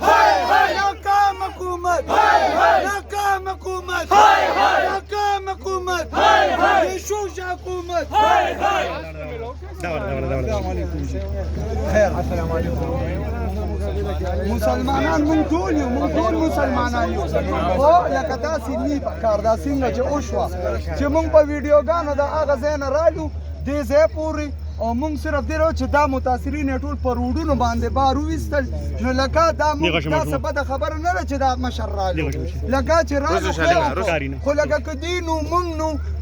ناکام حکومت ناکام حکومت ناکام حکومت بېشوشه حکومت مسلمانان مونږ ټول یو مونږ ټول مسلمانان یو خو لکه داسې نه پکار دا څنګه چې وشوه چې مونږ په ویډیوګانو د هغه ځای نه رالو دې ځای پورې او مونږ صرف دې راو چې دا متاثرین یې ټول په روډونو باندې بار وویستل نو لکه دا مونږ دا څه بده خبره نه ده چې دا مشر رالو لکه چې رالو خو لکه که دې نو مونږ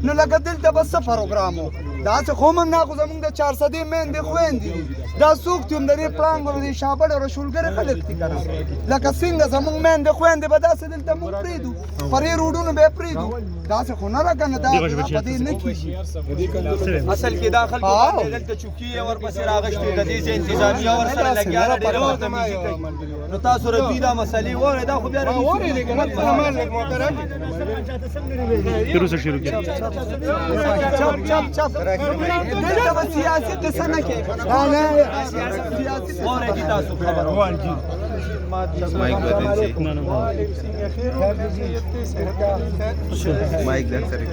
نو لکه دلته به څه پروګرام و داسې خو مونږ نه خو زمونږ د 400 میندې خویندې دي دا څوک دي هم د دې پړانګ د شابړ او رشولګرې خلک دي که نه لکه څنګه زمونږ میندې خویندې به داسې دلته مونږ پرېږدو پر دې روډونو به یې پرېږدو داسې خو نه ده که نه دا په دې نه کېږي اصل کې دا خلکو باندې دلته چوکۍ یې ورپسې راغشتې د دې ځای انتظامیه ورسره لګیا ده ډېره بدتمیزي کوي نو تاسو ربي دا مسلې واورئ دا خو بیا روسه شروع کړه چپ دلته به سیاسي قصه نه کوي واورئ دي تاسو خبره مایک در سره